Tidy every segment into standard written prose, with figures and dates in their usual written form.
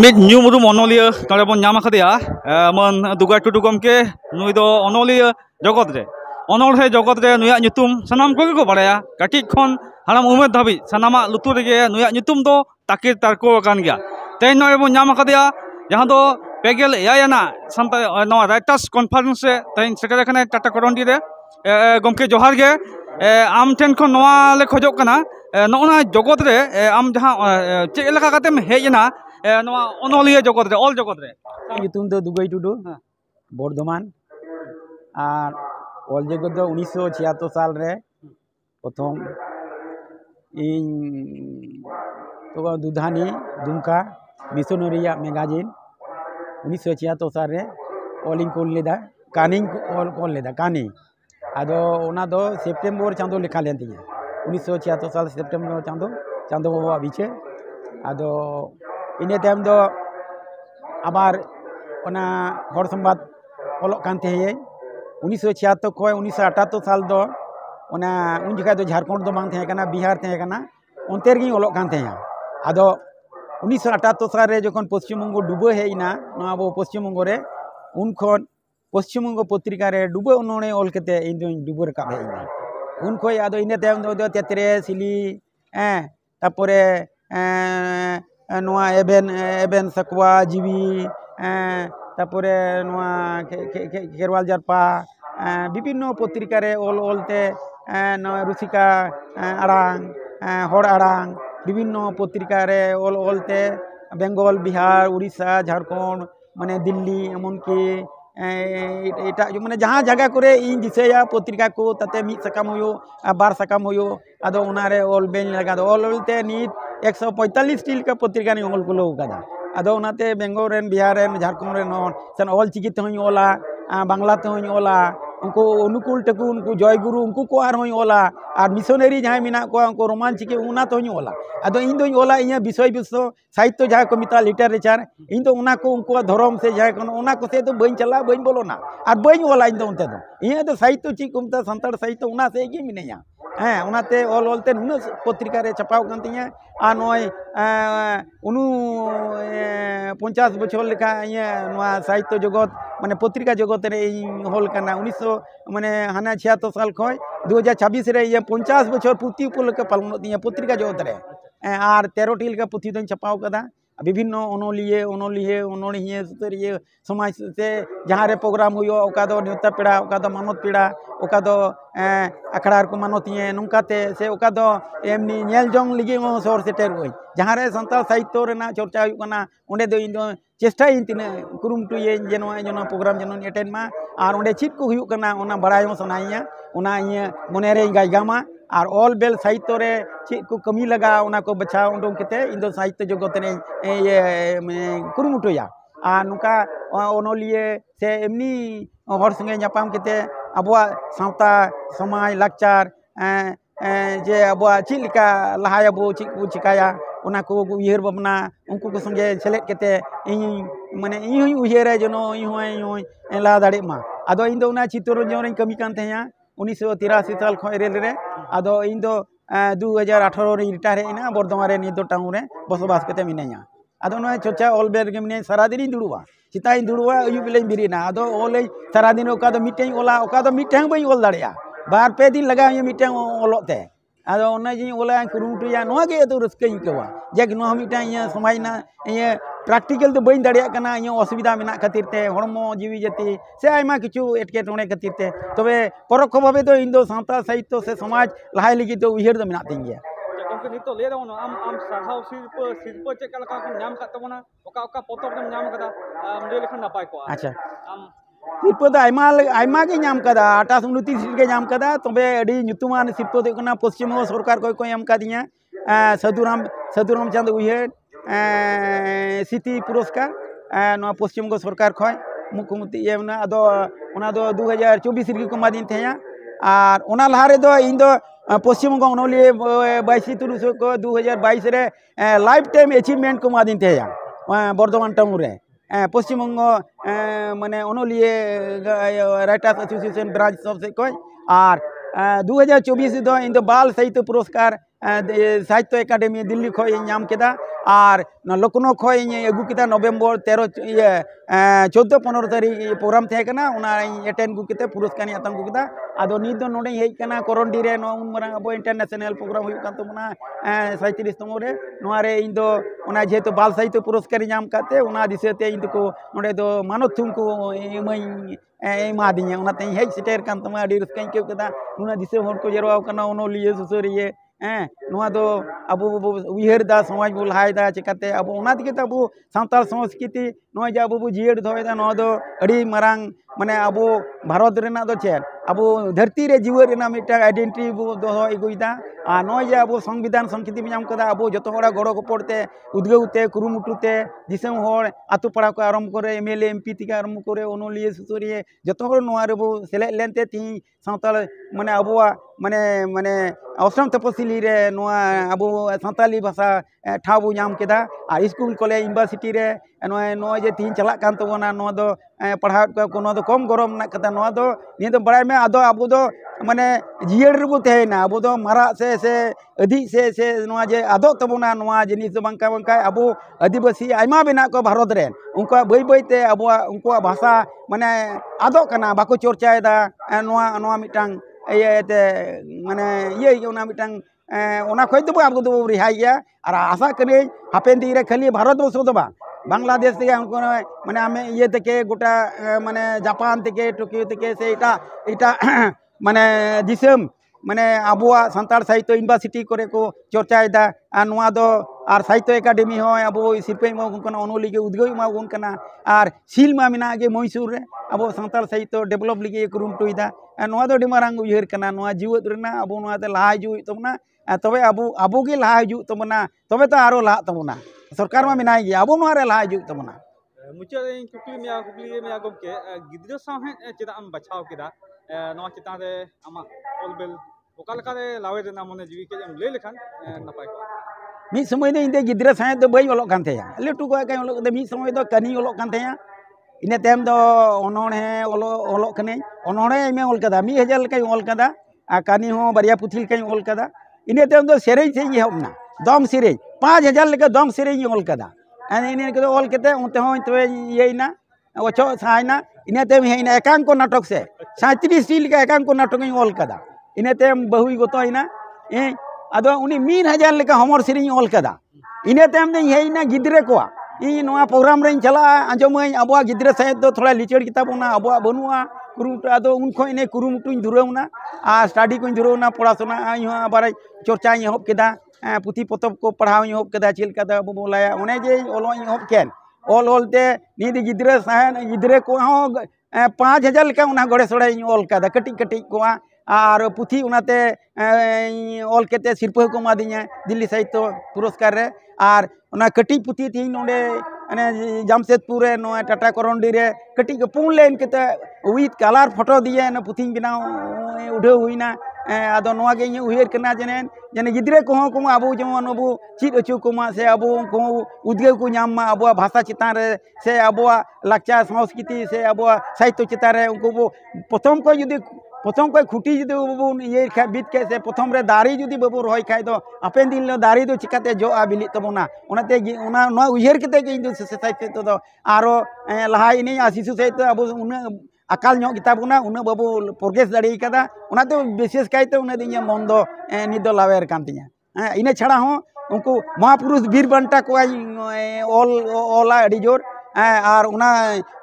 ᱢᱤᱫ ᱧᱩᱢᱩᱨᱩᱢ ᱚᱱᱚᱞᱤᱭᱟᱹ ᱱᱚᱰᱮ ᱵᱚᱱ ᱧᱟᱢ ᱟᱠᱟᱫᱮᱭᱟ ᱢᱟᱹᱱ ᱫᱩᱜᱟᱹᱭ ᱴᱩᱰᱩ ᱜᱚᱢᱠᱮ ᱱᱩᱭ ᱫᱚ ᱚᱱᱚᱞᱤᱭᱟᱹ ᱡᱚᱜᱚᱛ ᱨᱮ ᱚᱱᱚᱬᱦᱮ ᱡᱚᱜᱚᱛ ᱨᱮ ᱱᱩᱭᱟᱜ ᱧᱩᱛᱩᱢ ᱥᱟᱱᱟᱢ ᱠᱚᱜᱮ ᱠᱚ ᱵᱟᱲᱟᱭᱟ ᱠᱟᱹᱴᱤᱡ ᱠᱷᱚᱱ ᱦᱟᱲᱟᱢ ᱩᱢᱮᱨ ᱫᱷᱟᱹᱵᱤᱡ ᱥᱟᱱᱟᱢᱟᱜ ᱞᱩᱛᱩᱨ ᱨᱮᱜᱮ ᱱᱩᱭᱟᱜ ᱧᱩᱛᱩᱢ ᱫᱚ ᱛᱟᱹᱠᱤᱨ ᱛᱟᱨᱠᱳ ᱟᱠᱟᱱ ᱜᱮᱭᱟ। ᱛᱮᱦᱮᱧ ᱱᱚᱰᱮ ᱵᱚᱱ ᱧᱟᱢ ᱟᱠᱟᱫᱮᱭᱟ ᱡᱟᱦᱟᱸ ᱫᱚ ᱯᱮᱜᱮᱞ ᱟᱱᱟᱜ ᱥᱟᱱᱛᱟᱲ ᱱᱚᱣᱟ ᱨᱟᱭᱴᱟর্স ᱠᱚᱱᱯᱷᱟᱨᱮন্স ᱨᱮ ᱛᱮᱦᱮᱧ ᱥᱮᱴᱮर ᱟᱠᱟᱱᱟᱭ ᱴᱟᱴᱟ ᱠᱚᱨᱚᱱᱰᱤ ᱨᱮ। ᱜᱚᱢᱠᱮ ᱡᱚᱦᱟᱨ ᱜᱮ ᱟᱢ ᱴᱷᱮᱱ ᱠᱷᱚᱱ ᱱᱚᱣᱟ ᱞᱮ ᱠᱷᱚᱡᱚᱜ ᱠᱟᱱᱟ ᱱᱚᱜᱼᱚ ᱱᱚᱣᱟ ᱡᱚᱜᱚᱛ ᱨᱮ ᱟᱢ ᱡᱟᱦᱟᱸ ᱪᱮᱫ ᱞᱮᱠᱟ ᱠᱟᱛᱮᱢ ᱦᱮᱡ ᱮᱱᱟ ᱱᱚᱣᱟ ᱚᱱᱚᱞᱤᱭᱟᱹ ᱡᱚᱜᱚᱛ ᱨᱮ ᱚᱞ ᱡᱚᱜᱚᱛ ᱨᱮ? ᱧᱩᱛᱩᱢ ᱫᱚ दुगई टुडू बर्धमान और ऑल जगत दो 1976 साल रे प्रथम इन तो दुधानी दुमका मिशनरी मैगजीन 1976 साल रे ऑलिंग कोल लेदा कानिंग ऑल कोल लेदा कानी आदो ओना दो सेप्टेम्बर चांदो लिखा लेन तिया 1976 साल सेप्टेम्बर चांदो बाबा बीचे आदो इने टाइम दो आबार ओना हर संबाद ऑलोग कांते हैं 1976 खो 1978 साल दो ओना उन जगह दो झारखंड दो बांग थे कना बिहार थे कना उनते रगी ऑलोग कांते हैं आदो 1978 साल रे जखन पश्चिम बंग डुबो हेना ना अब पश्चिम बंग रे उन खन पश्चिम बंग पत्रिका रे डुबो उन्होंने ऑल केते इन दो डुबो रकाब हेना उन खो आदो इने टाइम दो तेतरे सिली तापरे नोआ एबेन सकवा जीवी तापरे नोआ खेरवाल जारपा विभिन्न पत्रिका रे ऑल ऑलते नोआ रुसिका आड़ांग हर आड़ांग विभिन्न पत्रिका रे ऑल ऑलते बेंगल बिहार उड़ीसा झारखंड माने दिल्ली एमन की एटा माने जहाँ जगह करे इन दिसेया पत्रिका को ताते मिद सकाम होयो बार सकाम होयो आदो उनारे ऑल बेन लगा दो ऑल ऑलते नीट 145 टील का पत्रिका ने ऑल कुलो कदा आदो उनाते बेंगल रेन बिहार रेन झारखंड रेन सन ऑल चिकी तो ओला बांग्ला तो ओला उनको अनुकूल टकू उनको जयगुरु उनको को आर ओला और मिशनरी जहाँ मिना को उनको रोमान चिकी उना तो ओला आदो इन दो ओला इन विषय विश्व साहित्य जहाँ को मिता लिटरेचर इन दो उना को उनको धर्म से जहाँ को उना को से तो बइन चला बइन बोलोना और बइन ओला इन दो उनते दो इन दो साहित्य ची को मिता संताड़ साहित्य उना से ही मिनेया उनाते ऑल ऑलते नुन पत्रिका रे छपाव कांतिया आ नय उनु 50 बछर लेखा ये नवा साहित्य जगत माने पत्रिका जगत रे हल करना 1900 माने हाना 76 साल खय 2026 रे ये 50 बछर पूर्ति उपलक्षे पालन दिया पत्रिका जगत रे और 13 टी लेखा पुथी दो छपाव कदा विभिन्न अनोलिये सुतरिये समाज से जहाँ रे प्रोग्राम हुई ओका दो न्योता पेड़ा ओका दो मानत पेड़ा ओका दो अखड़ा को मानतिये नुकाते से ओका दो एमनी नेल जोंग लिगे सर सेटर होई जहाँ रे संताल साहित्य रेना चर्चा हुई कना ओंडे दो इन दो चेष्टा इन तिने कुरुमटुये जेनो जेनो प्रोग्राम जेनो अटेंड मा और ओंडे चित को हुई कना ओना बड़ायो सनाइया ओना इये मने रे गायगामा और ऑल बेल साहित्य रे चेक को कमी लगा उना को बचा उडों केते इन दो साहित्य जगत ने ये कुरुमुटुया आ नुका ओनोलिये से एमनी हर संगे जापाम केते अबवा सावता समाज लाचार जे अबवा चिलिका लहाय अबो चिक को चिकाया उना को उयहर बबना उनको को संगे सेलेट केते इन माने इन उयहर जनो इन ला दाड़े मा आदो इन दो उना चित्तर जोन कमी कान तेया 1983 साल खो रेल रे आदो इन दो 2018 रे रिटायर हेना बर्धमान रे निदो टाउन रे बसबास कते मिनाया आदो न चर्चा ऑल बेर के मिने सारा दिन दुड़ुवा चिता इन दुड़ुवा अयु बेले बिरिना आदो ऑल सारा दिन ओका दो मिटें ओला ओका दो मिटें बई ओल दाड़िया बार पे दिन लगा ये मिटें ओलोते आदो ओना जी ओला कुरुमुटुया नोआ गे तो रस्कई कवा जेक नो मिटें ये समाजना ये प्रैक्टिकल तो बइन दाड़िया कना ये असुविधा मेना खातिर ते हरमो जीवी जाति से आयमा किछु एटके टोणे खातिर ते तबे परख भाबे तो इन दो सावता साहित्य से समाज लहाय लगी तो उयहर दो मेना तिंग गया गमके नितो ले दो आम साहाव सिरप चेक लका को नाम का तबना ओका ओका पोतब दम नाम कदा ले लेखन नापाय को अच्छा सिरप तो आयमा के नाम कदा 28 के नाम कदा तबे अडी nyutuman सिरप दो कना पश्चिम सरकार को एम कादिया साधुराम चंद उयहर सिटी पुरस्कार पश्चिम बंग सरकार खय मुख्यमंत्री ये अदो 2024 रे को मादिन थेया और ओना लहारे दो इन दो पश्चिम बंग ओनली 22 तुरुस को 2022 रे लाइफ टाइम अचीवमेंट को मादिन थेया बर्धमान टाउन रे पश्चिम बंग माने ओनली राइटर्स एसोसिएशन ब्रांच सब से कोई और 2024 दो इन दो बाल साहित्य पुरस्कार साहित्य एकाडेमी दिल्ली खो नाम केदा और लखनऊ खो अगू केदा नवेम्बर 13 14-15 तारीख प्रोग्राम थे एटेंड गुते पुरस्कार हतम गुदा आदो नीत नोडे हेजना करंडी रे उन मारंग अब इंटरनेशनल प्रोग्राम हुई कान तमना 37तम रे नोरे इन दो ओना जेहेतु बाल साहित्य पुरस्कार नाम काते ओना दिसेते इन को नोडे दो मानोथुम को एमा दिया ओनाते हेज सेटेर कान तमा अडी रस्काई के कदा नुना दिसे हर को जरवा कना ओनोलिए सुसरिए अब उहर दा समाज बो लहायदा चिकाते अब अब सानताल संस्कृति नय जे अब जियड़ दोयदा अड़ी मारांग माने अब भारत रेना दो चेन अब धरती रे जीवन रेना मिटा आइडेंटिटी बो दोहो इगुइदा आ नय जे अब संविधान संस्कृति बो नाम कदा अब जतो होड़ा गड़ो गपड़ते उद्गौते कुरुमुटुते दिसम होड़ आतु पाड़ा को आरंभ करे एमएलए एमपी तिके आरंभ करे ओनोलिए सुसरिए जतो होड़ नोआ रे बो सेले लेनते ती सानताल माने अबुआ माने माने असम तपसिली रे नोआ अब सानताली भाषा ठाव बो नाम केदा आ स्कूल कॉलेज यूनिवर्सिटी रे नोय जे तीन चला कान तबोना नो दो पढ़ाव को नो दो कम गरम ना कता नो दो नि दो बड़ाय में आदो अब दो माने जियड़ रे बो तेना अब दो मारा से अधि से नोआ जे आदो तबोना नोआ जिनिस दो बंका बंका अब आदिवासी आयमा बेना को भारत रे उनका बई बईते अब उनका भाषा माने आदो कना बाको चर्चायदा नोआ नोआ मिटांग ये माने ये ओना मिटांग ओना खय दो अब दो रिहाई गया और आशा करी हापेन दी रे खाली भारत वर्ष दो बांग्लादेश ते उनको माने आमे ये तके गोटा माने जापान तके टोकियो तके से इटा माने दिसम माने आबुआ सानताल साहित्य यूनिवर्सिटी करे को चर्चायदा और नोआ दो और साहित्य एकाडेमी हो अब शिल्पे माना ओनोली के उद्गोई मागुन कना और सील मा मिना गे मैसूर रे अब सानताल साहित्य डेवलप लिगे कुरुमटुइदा नोआ दो डिमारांग उयहर कना नोआ जीवत रेना अब नोआ ते लहा हिजु तबना तबे अब गे लहा हिजु तबना तबे तो आरो लहा तबना सरकार मा मिनाय गे अब नोआ रे लहा हिजु तबना मुचा कुकली में गमके गिद्रा साहे चेदा बचाव केदा नोआ चिता रे आमा ऑलबेल ओकालका रे लावे रेना मने जीवी के ले लेखान नपाय को मी समय दे इंदे गिद्रा साहे दो बई ओलो कान थेया लेटू को काय ओलो दे मी समय दो कनी ओलो कान थेया इने तेम दो ओनोणे ओलो कने ओनोणे में ओल कदा 1000 लकay ओल कदा आ कनी हो बरिया पुथिल कay ओल कदा इने तेम दो सेरेई से हबना दम सेरेई 5000 लका दम सेरेई ओल कदा इने के ओल केते उते हो तो येना ओचो साइना इने तेम हेना एकांक नाटक से 37 लका एकांक नाटक ओल कदा इने तेम बहुई गोतोइना अदो उनी 1000 लका हमर सेरेई ओल कदा इने तेम दे हेना गिद्रे को इन नोआ प्रोग्राम रे चला आंजमई अबुआ गिद्रा सहित दो थोड़ा लिचड़ किताबना अबुआ बनुआ कुरुमुटु आदो उन खो इने कुरुमुटुኝ धुरौना आ स्टडी को धुरौना पढ़ाशोना आबार चर्चा हब केदा पुथी पतब को पढ़ाव हब केदा चिलका दा अब बोलाया ओने जे ओलो हब केन ओल ओलते नी गिद्रा साहे गिद्रे को 5000 लका उना गड़े सड़े ओल कदा कटी कटी को और पुथी उनाते ओल केते सिरपा को मादिया दिल्ली साहित्य पुरस्कार रे और उना कटी पुथी थी नोडे अने जामशेदपुर रे नो टाटा करंडी रे कटी के पुन लेन केते विथ कलर फोटो दिए न पुथी बनाव उडे हुईना आदो नोआ गे उहेर कना जने गिद्रे को को अबो जेमन अबो चिद अचु को मा से अबो को उद्गे को नाम मा अबो भाषा चितान रे से अबो लाक्चा संस्कृति से अबो साहित्य चितान रे उनको प्रथम को यदि प्रथम कोई खुटी जुदी बाबू ये खा बीत के से प्रथम रे दारी जुदी बाबू रही खाई दो अपेन दिन दारी दो चिकाते जो आ बिली तबना ओनाते ओना न उयहर केते के इंदु साहित्य तो आरो लहा इनी शिशु साहित्य अब उन अकाल नो किताबना उन बाबू प्रोग्रेस दाड़ी कदा ओनाते विशेष कायते उन दिन मन दो नि दो लावेर कान तिया इने छाड़ा हो उनको महापुरुष वीर बंटा को ऑल ओला अडी जोर और उना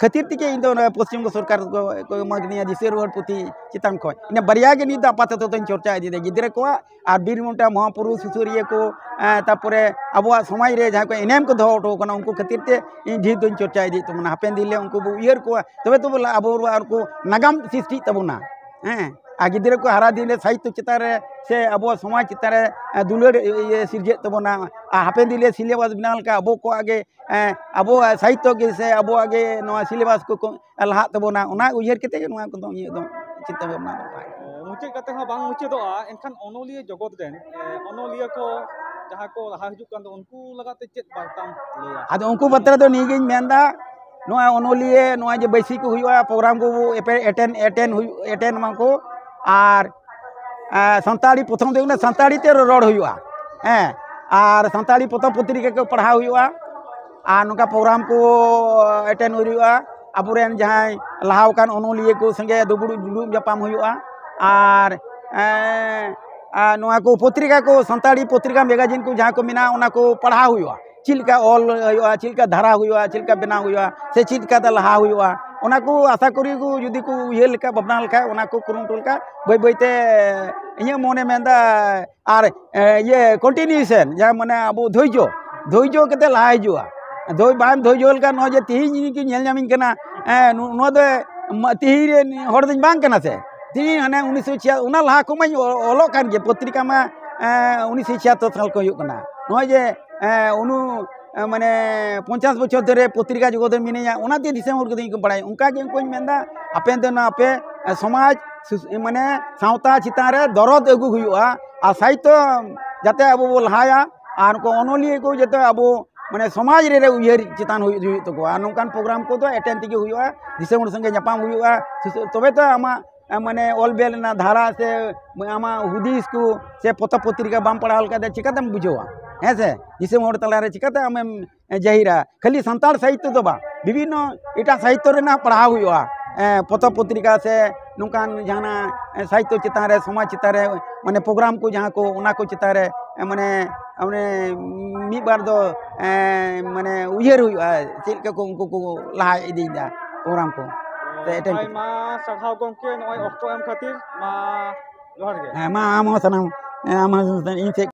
खातिर तिके इन पश्चिम सरकार को मगनिया दिसे रुआर पुथी चितान खो इन बरिया के नी आपातत तो चर्चा इदी गिद्रे को और बीर मुंटा महापुरुष सुसुरिया को तापरे अबुआ समाज रे जहाँ को एनेम को दो ऑटो कना उनको खातिर ते इन ढेर दो चर्चा इदी तो मन हापेन दिले उनको उयहर को तबे तो अबो को नागाम सृष्टि तबना आ गिद्रे को हारा दिन साहित्य चितान रे से अबो समाज चितान रे दुलर सिरजे तबना हापेन दिले सिलेबस बनाल का अबो को आगे अबो साहित्य के से अबो आगे नवा सिलेबस को लहा तबना उना उयहर केते के नवा को दो ये दो चिंता भावना मुचे कते हा बांग मुचे दो एनखान ओनोलिया जगत रेन ओनोलिया को जहां को लहा हिजु कान उनको लगाते चेत बार्ताम लेया आदो उनको पत्र तो नी गेन मेंदा नवा ओनोलिया नवा जे बैसी को हुआ प्रोग्राम को एटेन माको और सानताड़ी प्रथम दो सानताड़ी ते रड़ हुआ हैं और सानताड़ी पतब पत्रिका को पढ़ाव हुआ और नौका प्रोग्राम को अटेंड हुआ अबुरेन जहां लहावकान अनोलिया को संगे दुबुड़ जापाम हुआ और को पत्रिका को सानताड़ी पत्रिका मैगजीन को जहाँ को मेना उना को पढ़ाव हुआ चिलका ऑल हुआ चिलका धारा हुआ चिलका बना हुआ से चिलका लहा हुआ उना को आशा करी को जुदी को ये लेका भावना लेका उना को कुरुमुटु लेका बै बैते इया मने मेंदा और ये कंटिन्यूएशन जहाँ माने अब धैर्य केते लहा हिजुआ बाम धैर्य लेका न जे तिहिं की नेल नामिन कना नो दो तिहिं हर दिन बांग कना से तिहिं हने 1976 उना लहा को मैं ओलो कान गे पत्रिका में 1976 साल को हुयुग कना नो जे उनु माने 50 बछर धरे पत्रिका जगत मिनिया उनाते दिसम हर को बड़ाय उनका के को मेंदा आपे देना आपे समाज माने सावता चितान रे दरद अगु हुयुआ आ साहित्य जाते अब बो लहाया और को अनोलिया को जते अब माने समाज रे उयहर चितान हुयु तो को नोकान प्रोग्राम को तो अटेंड तिगे हुयुआ दिसम हर संगे जापाम हुयुआ तबे तो आमा माने ऑलबेल ना धारा से आमा हुदिस को से पत्र पत्रिका बाम पढ़ाल का चिकातम बुझवा है से जिसे मोड़ तलारे चिकाते आमेम जाहिरा खाली सानताड़ साहित्य तो बा विभिन्न एटा साहित्य रेना पढ़ाव हुआ पत्र पत्रिका से नोकान जाना साहित्य चितान रे समाज चितान रे माने प्रोग्राम को जहाँ को उना को चितान रे माने माने मी बार दो माने उयहर हुआ चिलका को उनको को लहा इदीदा प्रोग्राम को मा सखाव गंके नय अक्तो एम खातिर मा जोहार गे मा आम सनम आम इन